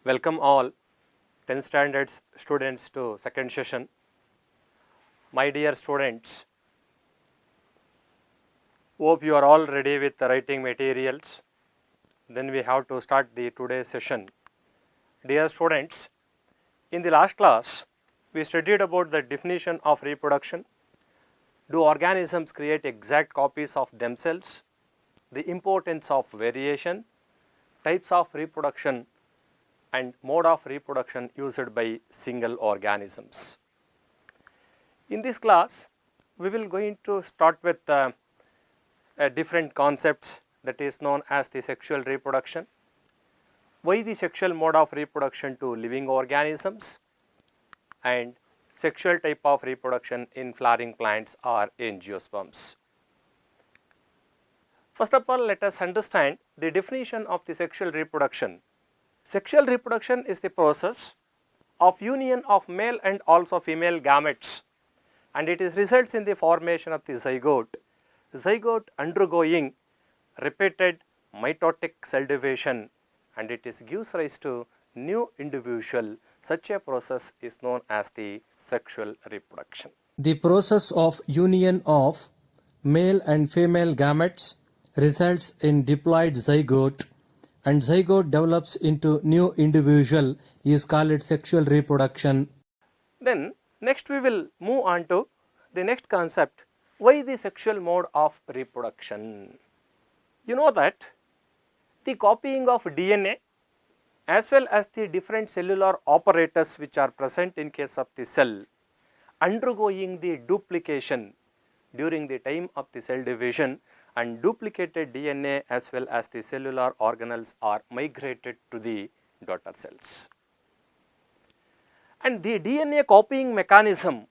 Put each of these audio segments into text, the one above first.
Welcome all 10th standard students to second session. My dear students, hope you are all ready with the writing materials. Then we have to start the today's session. Dear students, in the last class we studied about the definition of reproduction. Do organisms create exact copies of themselves? The importance of variation, types of reproduction and mode of reproduction used by single organisms. In this class, we will going to start with different concepts that is known as the sexual reproduction. Why the sexual mode of reproduction to living organisms and sexual type of reproduction in flowering plants or angiosperms. First of all, let us understand the definition of the sexual reproduction. Sexual reproduction is the process of union of male and also female gametes, and it is results in the formation of the zygote undergoing repeated mitotic cell division, and it is gives rise to new individual. Such a process is known as the sexual reproduction. The process of union of male and female gametes results in diploid zygote, and zygote develops into new individual is called sexual reproduction. Then next we will move on to the next concept, why the sexual mode of reproduction. You know that the copying of DNA as well as the different cellular apparatus which are present in case of the cell undergoing the duplication during the time of the cell division, and duplicated DNA as well as the cellular organelles are migrated to the daughter cells. And the DNA copying mechanism,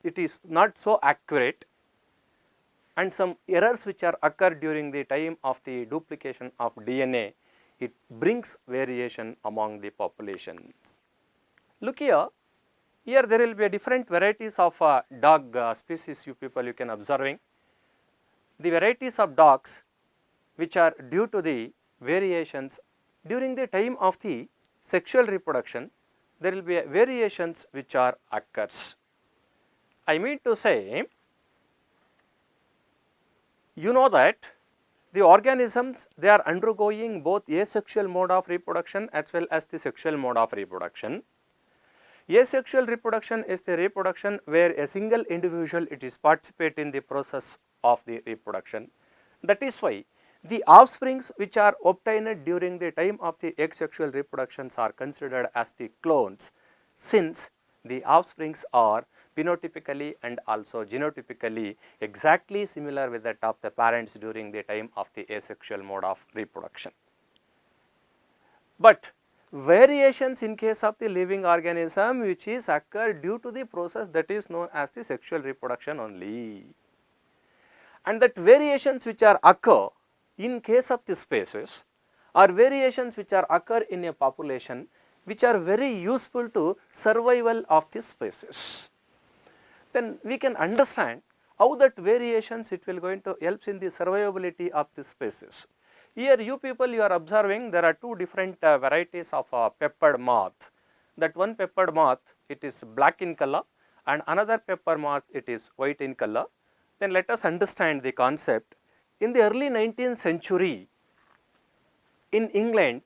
it is not so accurate, and some errors which are occur during the time of the duplication of DNA, it brings variation among the populations. Look here, here there will be a different varieties of dog species you people you can observing. The varieties of dogs which are due to the variations during the time of the sexual reproduction, there will be variations which are occurs. I mean to say, you know that the organisms, they are undergoing both asexual mode of reproduction as well as the sexual mode of reproduction. Asexual reproduction is the reproduction where a single individual it is participate in the process of the reproduction. That is why the offsprings which are obtained during the time of the asexual reproductions are considered as the clones, since the offsprings are phenotypically and also genotypically exactly similar with that of the parents during the time of the asexual mode of reproduction. But variations in case of the living organism which is occur due to the process that is known as the sexual reproduction only. And that variations which are occur in case of the species are variations which are occur in a population which are very useful to survival of the species. Then we can understand how that variations it will going to helps in the survivability of the species. Here you people you are observing there are two different varieties of peppered moth. That one peppered moth it is black in color and another pepper moth it is white in color. Then let us understand the concept. In the early 19th century in England,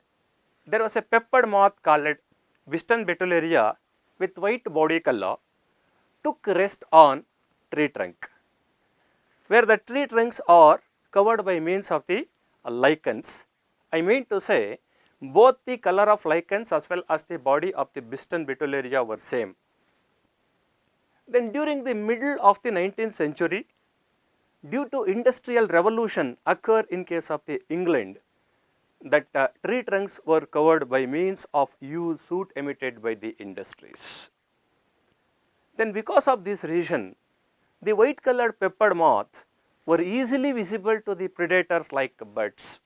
there was a peppered moth called Wiston betuleria with white body color took rest on tree trunk, where the tree trunks are covered by means of the lichens. I mean to say both the color of lichens as well as the body of the Wiston betuleria were same. Then during the middle of the 19th century, due to industrial revolution occur in case of the England, that tree trunks were covered by means of UV soot emitted by the industries. Then because of this reason, the white colored peppered moth were easily visible to the predators like birds.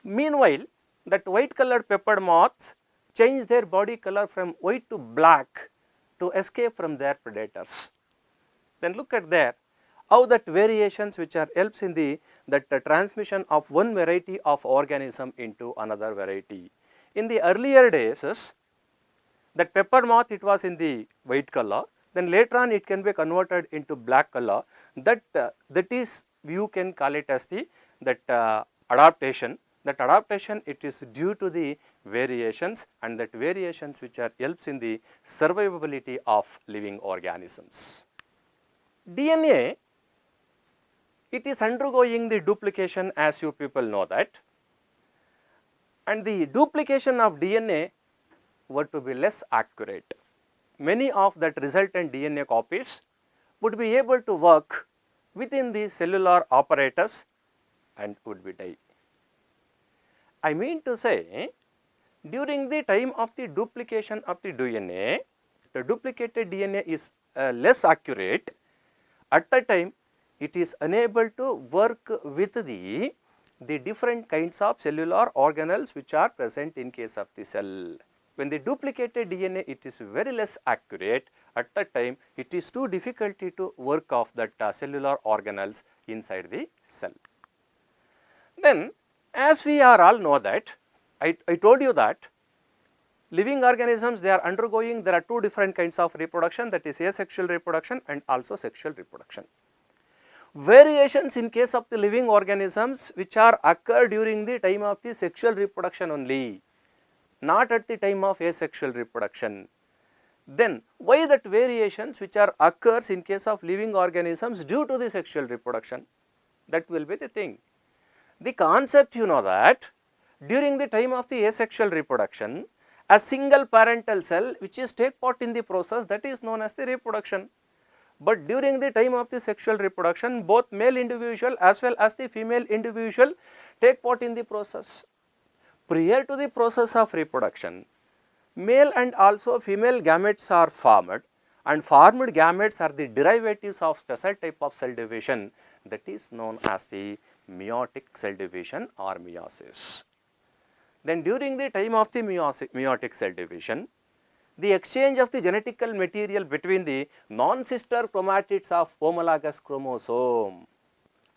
Meanwhile, that white colored peppered moths change their body color from white to black to escape from their predators. Then look at there, how that variations which are helps in the transmission of one variety of organism into another variety. in the earlier days is that pepper moth, it was in the white color, then later on it can be converted into black color, that is, you can call it as the adaptation. That adaptation, it is due to the variations, and that variations which are helps in the survivability of living organisms. DNA, it is undergoing the duplication, as you people know that, and the duplication of DNA were to be less accurate. Many of that resultant DNA copies would be able to work within the cellular apparatus and would be die. I mean to say, during the time of the duplication of the DNA, the duplicated DNA is less accurate. At that time, it is unable to work with the different kinds of cellular organelles which are present in case of the cell. When the duplicated DNA, it is very less accurate. At that time, it is too difficult to work of that cellular organelles inside the cell. Then, as we are all know that, I told you that living organisms, they are undergoing, there are two different kinds of reproduction, that is asexual reproduction and also sexual reproduction. Variations in case of the living organisms which are occur during the time of the sexual reproduction only, not at the time of asexual reproduction. Then why that variations which are occurs in case of living organisms due to the sexual reproduction? That will be the thing. The concept, you know that during the time of the asexual reproduction, a single parental cell which is take part in the process, that is known as the reproduction. But during the time of the sexual reproduction, both male individual as well as the female individual take part in the process. Prior to the process of reproduction, male and also female gametes are formed, and formed gametes are the derivatives of special type of cell division, that is known as the meiotic cell division or meiosis. Then during the time of the meiotic cell division, the exchange of the genetical material between the non-sister chromatids of homologous chromosome.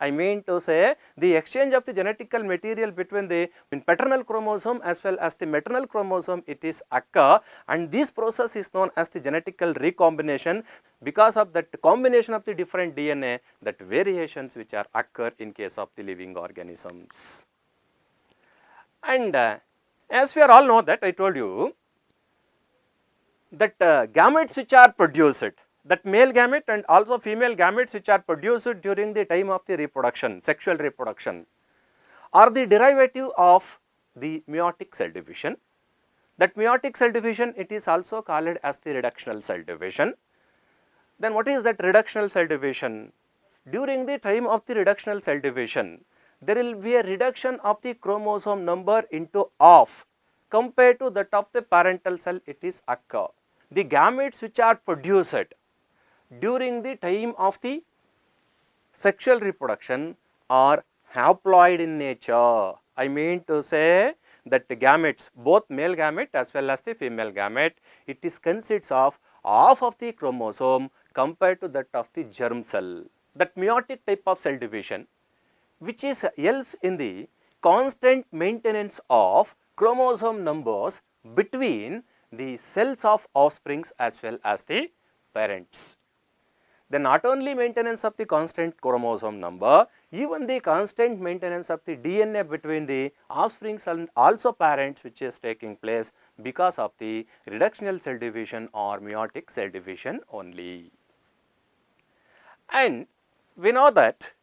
I mean to say, the exchange of the genetical material between the paternal chromosome as well as the maternal chromosome, it is occur, and this process is known as the genetical recombination. Because of that combination of the different DNA, that variations which are occur in case of the living organisms. And as we are all know that, I told you that gametes which are produced, that male gamete and also female gametes which are produced during the time of the reproduction, sexual reproduction, are the derivative of the meiotic cell division. That meiotic cell division, it is also called as the reductional cell division. Then what is that reductional cell division? During the time of the reductional cell division, there will be a reduction of the chromosome number into half compared to that of the parental cell, it is occur. The gametes which are produced during the time of the sexual reproduction are haploid in nature. I mean to say that the gametes, both male gamete as well as the female gamete, it is consists of half of the chromosome compared to that of the germ cell. That meiotic type of cell division, which is helps in the constant maintenance of chromosome numbers between the cells of offsprings as well as the parents. Then not only maintenance of the constant chromosome number, even the constant maintenance of the DNA between the offsprings and also parents, which is taking place because of the reductional cell division or meiotic cell division only. And we know that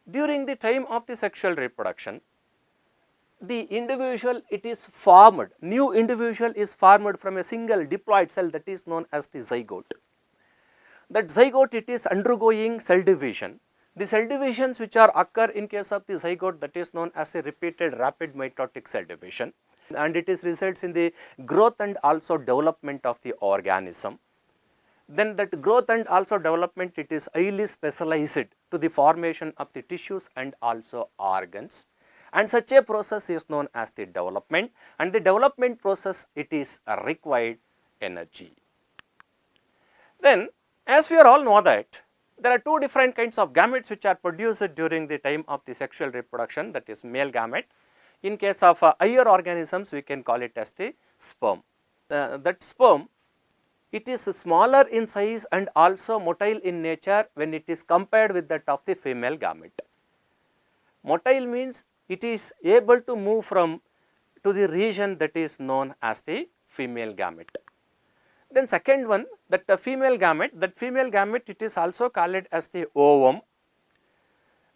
during the time of the sexual reproduction, the individual, it is formed, new individual is formed from a single diploid cell, that is known as the zygote. That zygote, it is undergoing cell division. The cell divisions which are occur in case of the zygote, that is known as the repeated rapid mitotic cell division, and it is results in the growth and also development of the organism. Then that growth and also development, it is highly specialized to the formation of the tissues and also organs, and such a process is known as the development, and the development process, it is required energy. Then as we are all know that there are two different kinds of gametes which are produced during the time of the sexual reproduction, that is male gamete. In case of higher organisms, we can call it as the sperm. That sperm, it is smaller in size and also motile in nature when it is compared with that of the female gamete. Motile means it is able to move from to the region that is known as the female gamete. Then second one, that the female gamete, it is also called as the ovum.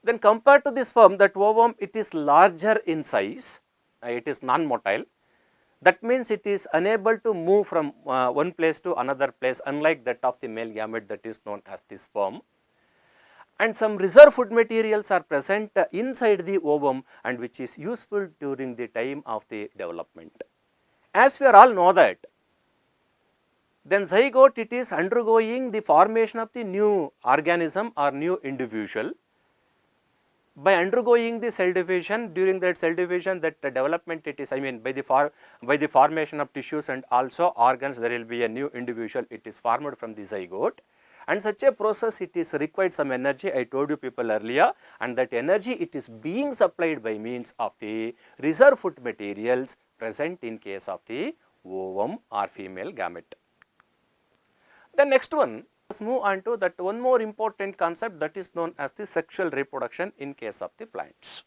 Then compared to the sperm, that ovum, it is larger in size, it is non-motile. That means it is unable to move from one place to another place, unlike that of the male gamete that is known as the sperm. And some reserve food materials are present inside the ovum and which is useful during the time of the development. As we all know that, then zygote, it is undergoing the formation of the new organism or new individual. By undergoing the cell division, during that cell division, that development, it is, I mean, by the formation of tissues and also organs, there will be a new individual, it is formed from the zygote. And such a process, it is required some energy, I told you people earlier, and that energy, it is being supplied by means of the reserve food materials present in case of the ovum or female gamete. The next one, let's move on to that one more important concept that is known as the sexual reproduction in case of the plants.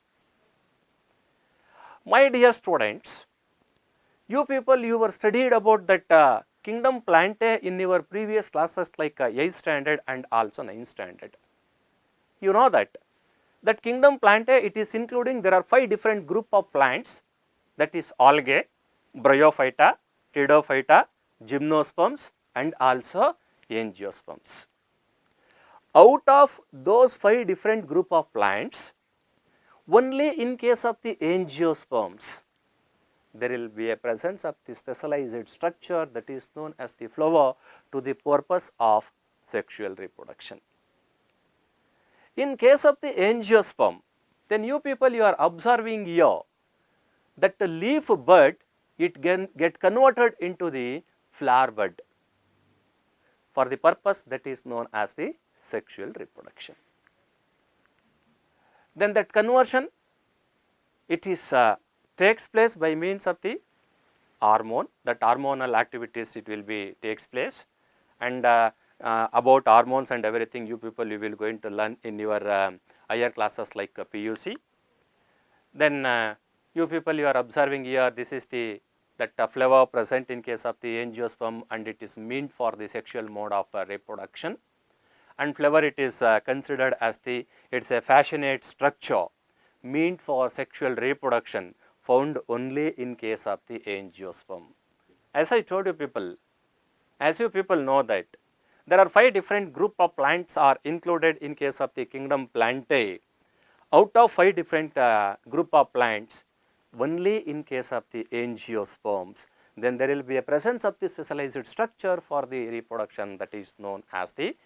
My dear students, you people, you were studied about that kingdom Plantae in your previous classes like 8th standard and also 9th standard. You know that kingdom Plantae, it is including, there are 5 different group of plants, that is algae, bryophyta, pteridophyta, gymnosperms and also angiosperms. Out of those 5 different group of plants, only in case of the angiosperms, there will be a presence of the specialized structure that is known as the flower to the purpose of sexual reproduction. In case of the angiosperm, then you people, you are observing here that the leaf bud, it can get converted into the flower bud for the purpose that is known as the sexual reproduction. Then that conversion, it is takes place by means of the hormone, that hormonal activities it will be takes place, and about hormones and everything you people, you will going to learn in your higher classes like PUC. Then you people, you are observing here, this is the that flower present in case of the angiosperm and it is meant for the sexual mode of reproduction. And flower, it is considered as the, it's a fashionate structure meant for sexual reproduction, found only in case of the angiosperm. As I told you people, as you people know that there are 5 different group of plants are included in case of the kingdom Plantae. Out of 5 different group of plants, only in case of the angiosperms, then there will be a presence of the specialized structure for the reproduction that is known as the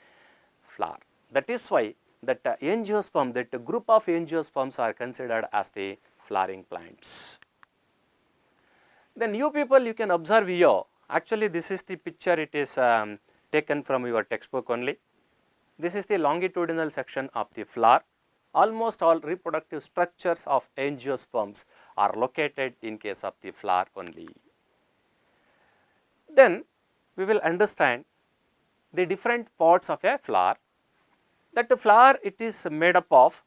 flower. That is why that angiosperm, that group of angiosperms are considered as the flowering plants. Then you people, you can observe here, actually this is the picture, it is taken from your textbook only. This is the longitudinal section of the flower. Almost all reproductive structures of angiosperms are located in case of the flower only. Then we will understand the different parts of a flower. That the flower, it is made up of,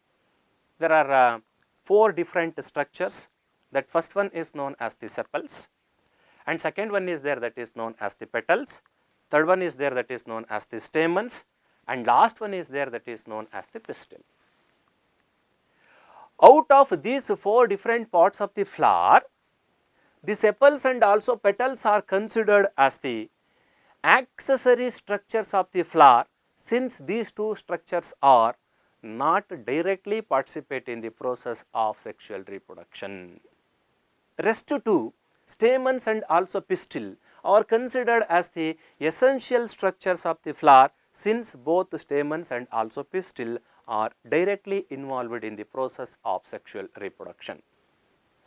there are 4 different structures. That first one is known as the sepals, and second one is there that is known as the petals, third one is there that is known as the stamens, and last one is there that is known as the pistil. Out of these 4 different parts of the flower, the sepals and also petals are considered as the accessory structures of the flower, since these 2 structures are not directly participate in the process of sexual reproduction. Rest 2, stamens and also pistil, are considered as the essential structures of the flower, since both stamens and also pistil are directly involved in the process of sexual reproduction.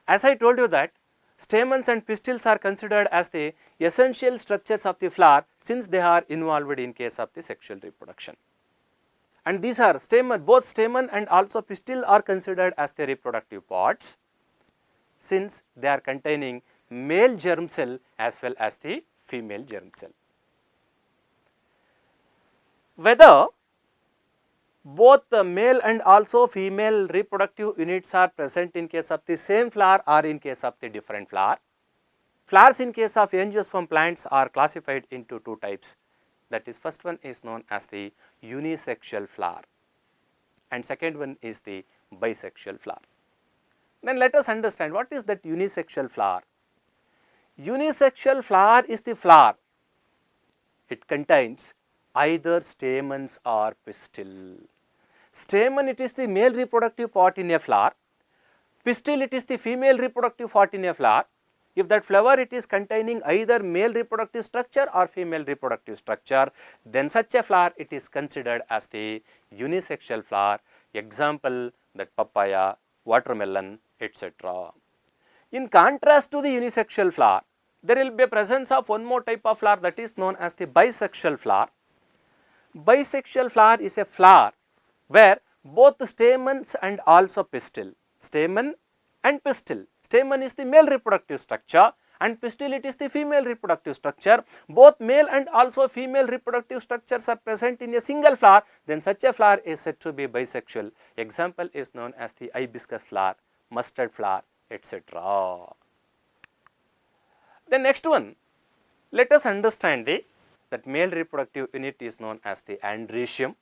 As I told you that stamens and pistils are considered as the essential structures of the flower, since they are involved in case of the sexual reproduction. And these are stamen, both stamen and also pistil are considered as the reproductive parts. since they are containing male germ cell as well as the female germ cell. Whether both the male and also female reproductive units are present in case of the same flower or in case of the different flower. Flowers in case of angiosperm plants are classified into two types. That is, first one is known as the unisexual flower and second one is the bisexual flower. Then let us understand what is that unisexual flower. Unisexual flower is the flower. It contains either stamens or pistil. Stamen, it is the male reproductive part in a flower. Pistil, it is the female reproductive part in a flower. If that flower it is containing either male reproductive structure or female reproductive structure, then such a flower it is considered as the unisexual flower. Example, that papaya, watermelon, etc. In contrast to the unisexual flower, there will be a presence of one more type of flower, that is known as the bisexual flower. Bisexual flower is a flower where both stamens and also pistil, stamen and pistil. Stamen is the male reproductive structure and pistil it is the female reproductive structure. Both male and also female reproductive structures are present in a single flower, then such a flower is said to be bisexual. Example is known as the hibiscus flower, mustard flower, etc. The next one, let us understand that male reproductive unit is known as the andrecium.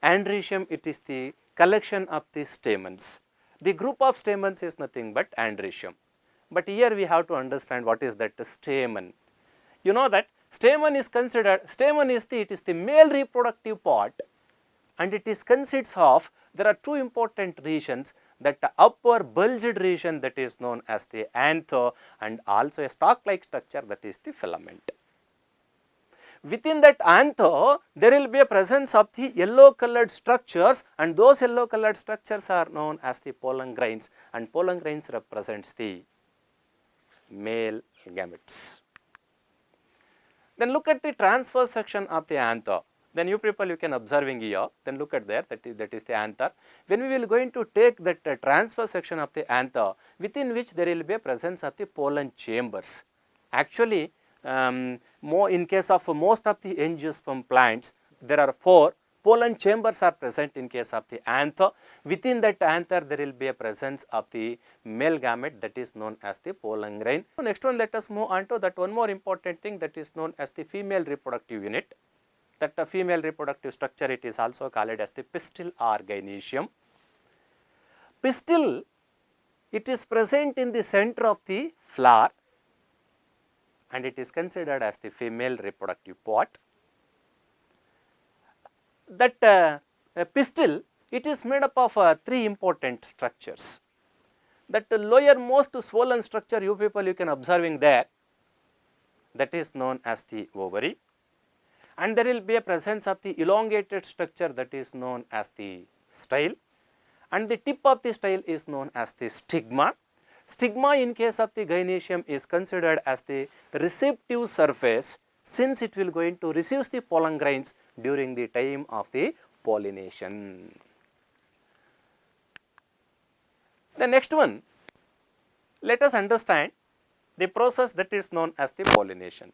Andrecium, it is the collection of the stamens. The group of stamens is nothing but andrecium. But here we have to understand what is that stamen. You know that stamen is considered, stamen is the male reproductive part and it is consists of, there are two important regions, that upper bulged region that is known as the anther and also a stalk like structure that is the filament. Within that anther, there will be a presence of the yellow colored structures and those yellow colored structures are known as the pollen grains and pollen grains represents the male gametes. Then look at the transverse section of the anther. Then you people you can observing here, then look at there, that is the anther. When we will going to take that transverse section of the anther, within which there will be a presence of the pollen chambers. Actually, in case of most of the angiosperm plants, there are 4 pollen chambers are present in case of the anther. Within that anther, there will be a presence of the male gamete that is known as the pollen grain. So next one, let us move on to that one more important thing that is known as the female reproductive unit. That the female reproductive structure, it is also called as the pistil or gynoecium. Pistil, it is present in the center of the flower and it is considered as the female reproductive part. That pistil, it is made up of 3 important structures. That lowermost swollen structure you people you can observing there, that is known as the ovary, and there will be a presence of the elongated structure that is known as the style, and the tip of the style is known as the stigma. Stigma in case of the gynoecium is considered as the receptive surface since it will going to receive the pollen grains during the time of the pollination. The next one, let us understand the process that is known as the pollination.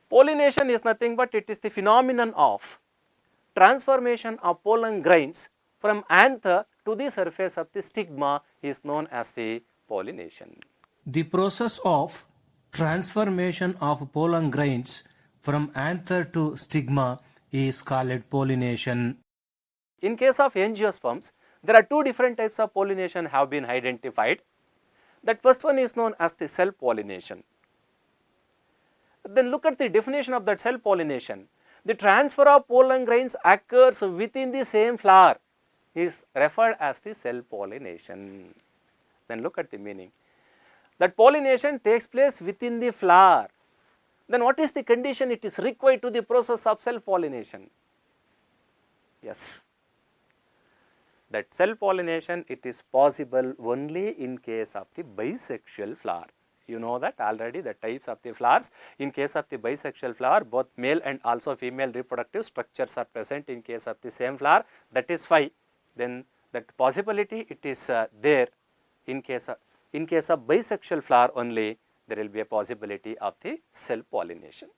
Pollination is nothing but it is the phenomenon of transformation of pollen grains from anther to the surface of the stigma is known as the pollination. The process of transformation of pollen grains from anther to stigma is called pollination. In case of angiosperms, there are 2 different types of pollination have been identified. That first one is known as the self pollination. Then look at the definition of that self pollination. The transfer of pollen grains occurs within the same flower is referred as the self pollination. Then look at the meaning. That pollination takes place within the flower. Then what is the condition it is required to the process of self pollination? Yes, that self pollination it is possible only in case of the bisexual flower. You know that already the types of the flowers. In case of the bisexual flower, both male and also female reproductive structures are present in case of the same flower, that is 5. Then that possibility it is there in case of bisexual flower only, there will be a possibility of the self-pollination.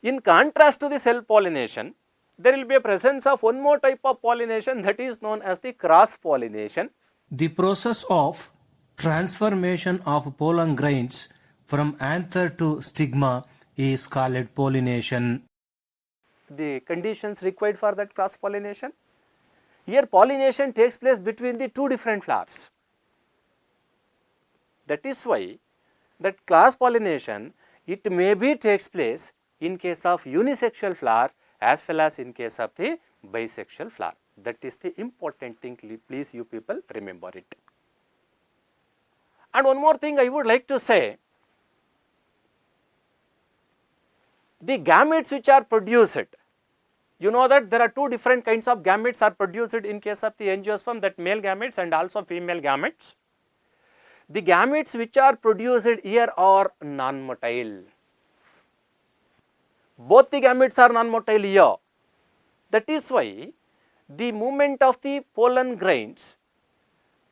In contrast to the self-pollination, there will be a presence of one more type of pollination that is known as the cross-pollination. The process of transformation of pollen grains from anther to stigma is called pollination. The conditions required for that cross-pollination. Here pollination takes place between the two different flowers. That is why that cross-pollination, it may be takes place in case of unisexual flower as well as in case of the bisexual flower. That is the important thing, please you people remember it. And one more thing I would like to say, the gametes which are produced, you know that there are two different kinds of gametes are produced in case of the angiosperm, that male gametes and also female gametes. The gametes which are produced here are non-motile. Both the gametes are non-motile here. That is why the movement of the pollen grains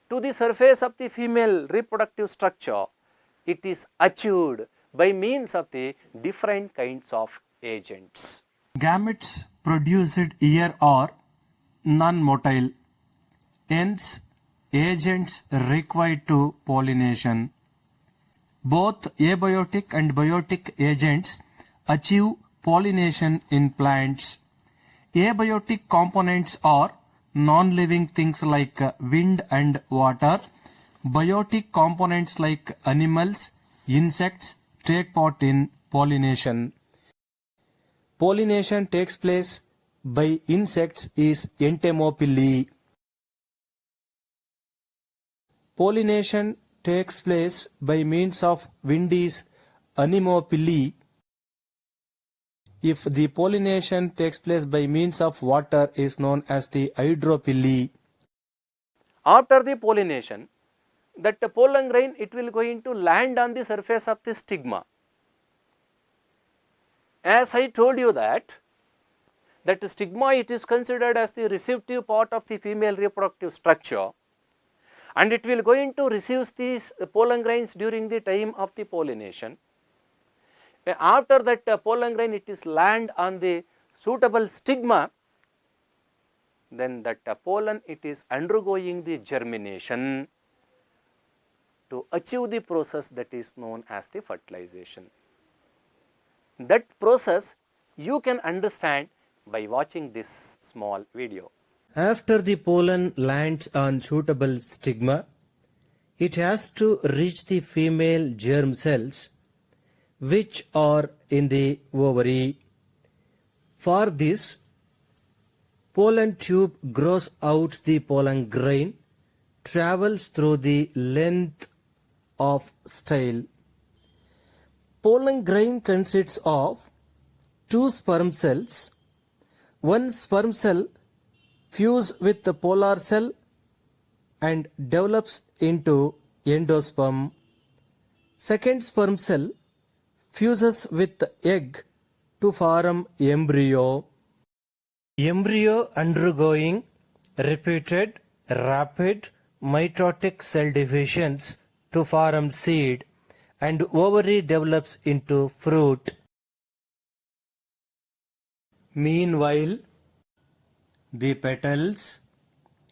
to the surface of the female reproductive structure, it is achieved by means of the different kinds of agents. Gametes produced here are non-motile, hence agents required to pollination. Both abiotic and biotic agents achieve pollination in plants. Abiotic components are non-living things like wind and water. Biotic components like animals, insects take part in pollination. Pollination takes place by insects is entomopily. Pollination takes place by means of wind is anemopily. If the pollination takes place by means of water is known as the hydropily. After the pollination, that pollen grain, it will going to land on the surface of the stigma. As I told you that stigma, it is considered as the receptive part of the female reproductive structure, and it will going to receive these pollen grains during the time of the pollination. After that pollen grain, it is land on the suitable stigma, then that pollen, it is undergoing the germination to achieve the process that is known as the fertilization. That process you can understand by watching this small video. After the pollen lands on suitable stigma, it has to reach the female germ cells which are in the ovary. For this, pollen tube grows out the pollen grain, travels through the length of style. Pollen grain consists of two sperm cells. One sperm cell fuses with the polar cell and develops into endosperm. Second sperm cell fuses with the egg to form embryo. Embryo undergoing repeated rapid mitotic cell divisions to form seed, and ovary develops into fruit. Meanwhile, the petals,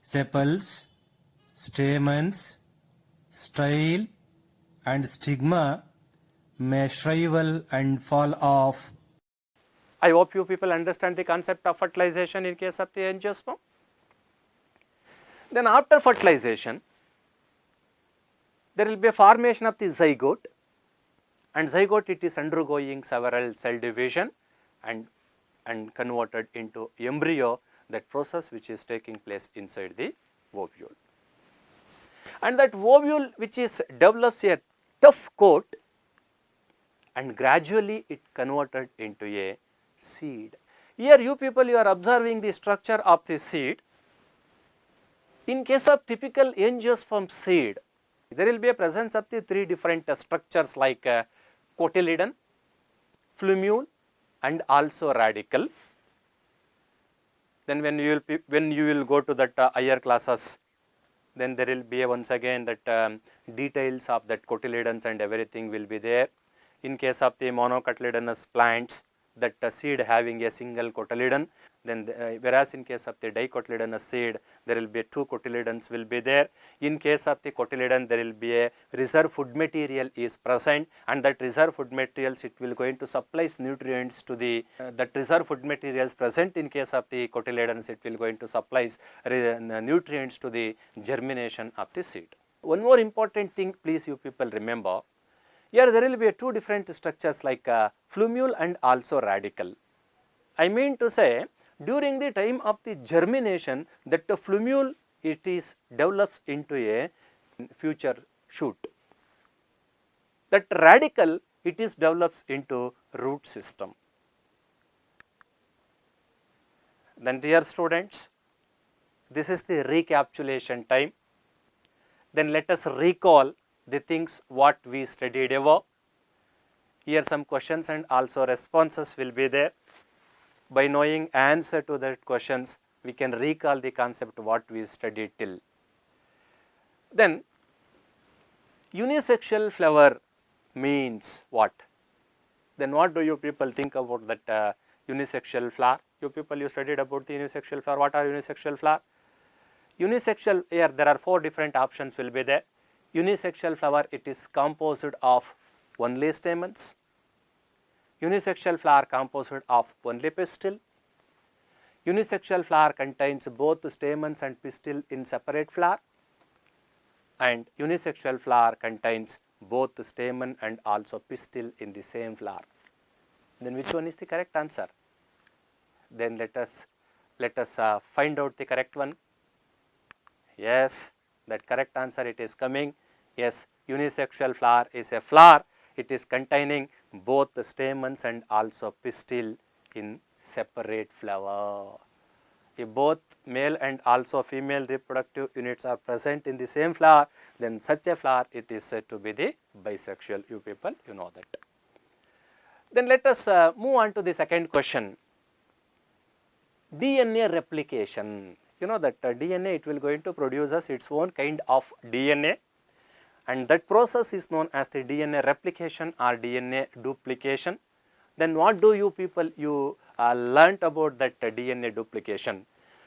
sepals, stamens, style and stigma may shrivel and fall off. I hope you people understand the concept of fertilization in case of the angiosperm. Then after fertilization, there will be a formation of the zygote, and zygote, it is undergoing several cell division and converted into embryo, that process which is taking place inside the ovule. And that ovule which is develops a tough coat, and gradually it converted into a seed. Here you people, you are observing the structure of the seed. In case of typical angiosperm seed, there will be a presence of the three different structures like cotyledon, plumule and also radicle. Then when you will go to that higher classes, Then there will be once again that details of that cotyledons and everything will be there. In case of the monocotyledonous plants, that seed having a single cotyledon, then whereas in case of the dicotyledonous seed, there will be two cotyledons will be there. In case of the cotyledon, there will be a reserve food material is present, and that reserve food materials, it will going to supply nutrients to the that reserve food materials present in case of the cotyledons, it will going to supply nutrients to the germination of the seed. One more important thing, please you people remember, here there will be two different structures like flumule and also radicle. I mean to say, during the time of the germination, that the flumule, it is develops into a future shoot. That radicle, it is develops into root system. Then dear students, this is the recapitulation time. Then let us recall the things what we studied above. Here some questions and also responses will be there. By knowing answer to that questions, we can recall the concept what we studied till. Then unisexual flower means what? Then what do you people think about that unisexual flower? You people, you studied about the unisexual flower. What are unisexual flower? Unisexual, here there are four different options will be there. Unisexual flower, it is composed of only stamens. Unisexual flower composed of only pistil. Unisexual flower contains both stamens and pistil in separate flower. And unisexual flower contains both stamen and also pistil in the same flower. Then which one is the correct answer? Then let us find out the correct one. Yes, that correct answer it is coming. Yes, unisexual flower is a flower. It is containing both the stamens and also pistil in separate flower. If both male and also female reproductive units are present in the same flower, then such a flower it is said to be the bisexual. You people, you know that. Then let us move on to the second question. DNA replication. You know that DNA, it will going to produce us its own kind of DNA, and that process is known as the DNA replication or DNA duplication. Then what do you people, you learnt about that DNA duplication?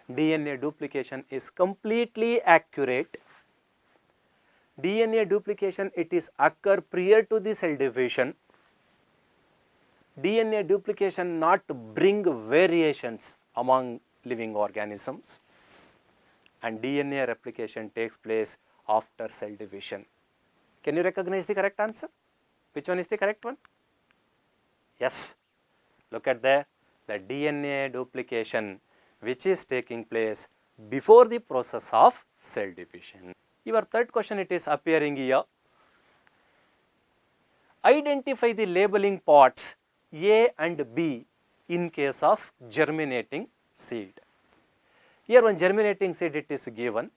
DNA duplication is completely accurate. DNA duplication, it is occur prior to the cell division. DNA duplication not bring variations among living organisms, and DNA replication takes place after cell division. Can you recognize the correct answer? Which one is the correct one? Yes, look at the DNA duplication which is taking place before the process of cell division. Your third question, it is appearing here. Identify the labeling parts A and B in case of germinating seed. Here one germinating seed it is given,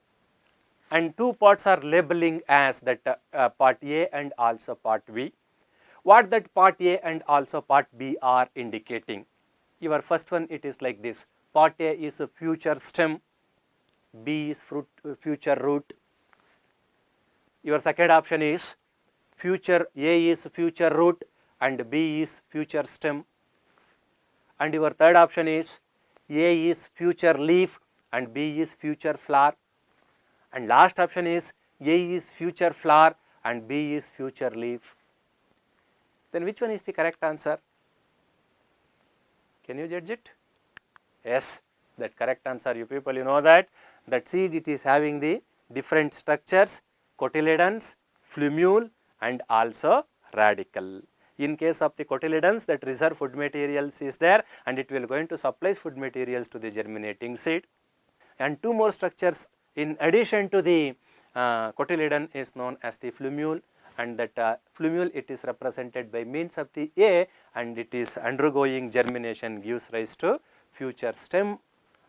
and two parts are labeling as that part A and also part B. What that part A and also part B are indicating? Your first one, it is like this. Part A is a future stem, B is future root. Your second option is future A is future root and B is future stem. And your third option is A is future leaf and B is future flower. And last option is A is future flower and B is future leaf. Then which one is the correct answer? Can you judge it? Yes, that correct answer. You people, you know that seed it is having the different structures, cotyledons, flumule and also radicle. In case of the cotyledons, that reserve food materials is there and it will going to supply food materials to the germinating seed. And two more structures in addition to the cotyledon is known as the flumule, and that flumule it is represented by means of the A, and it is undergoing germination gives rise to future stem,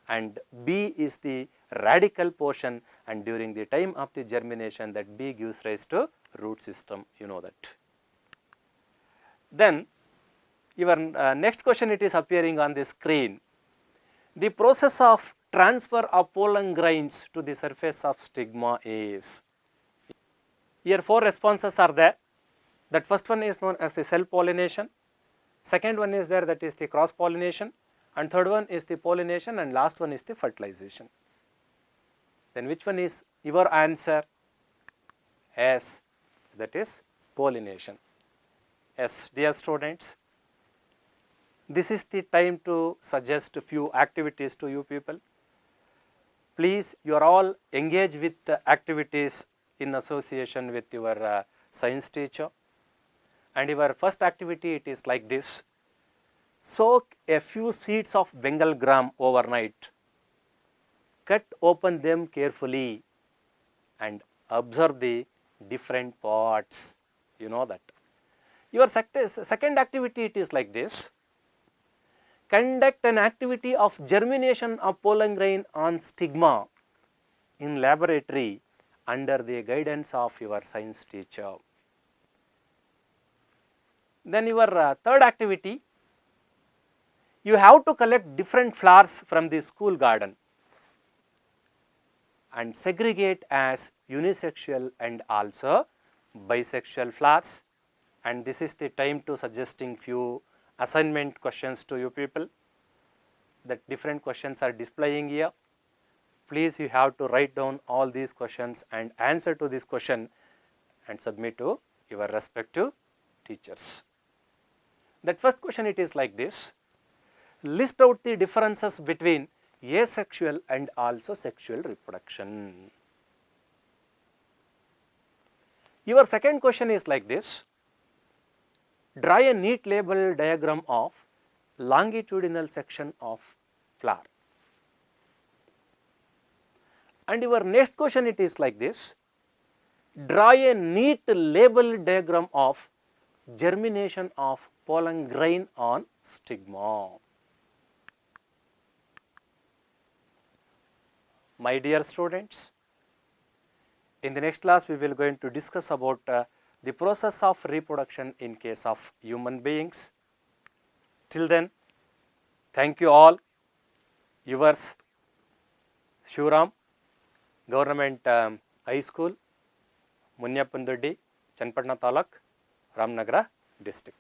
and B is the radical portion, and during the time of the germination that B gives rise to root system, you know that. Then your next question it is appearing on the screen. The process of transfer of pollen grains to the surface of stigma is? Here 4 responses are there. That first one is known as the self pollination, second one is there, that is the cross pollination, and third one is the pollination, and last one is the fertilization. Then which one is your answer? S, that is pollination. Yes, dear students, this is the time to suggest a few activities to you people. Please, you are all engaged with the activities in association with your science teacher. And your first activity, it is like this: soak a few seeds of Bengal gram overnight, cut open them carefully and observe the different parts. You know that. Your second activity, it is like this: conduct an activity of germination of pollen grain on stigma in laboratory under the guidance of your science teacher. Then your third activity, you have to collect different flowers from the school garden and segregate as unisexual and also bisexual flowers, and this is the time to suggesting few assignment questions to you people. That different questions are displaying here. Please, you have to write down all these questions and answer to this question and submit to your respective teachers. That first question, it is like this: list out the differences between asexual and also sexual reproduction. Your second question is like this: draw a neat label diagram of longitudinal section of flower. And your next question, it is like this: draw a neat label diagram of germination of pollen grain on stigma. My dear students, in the next class we will going to discuss about the process of reproduction in case of human beings. Till then, thank you all. Yours, Shivram, Government High School, Munyapandurdi, Chanpatna Taluk, Ramnagara District.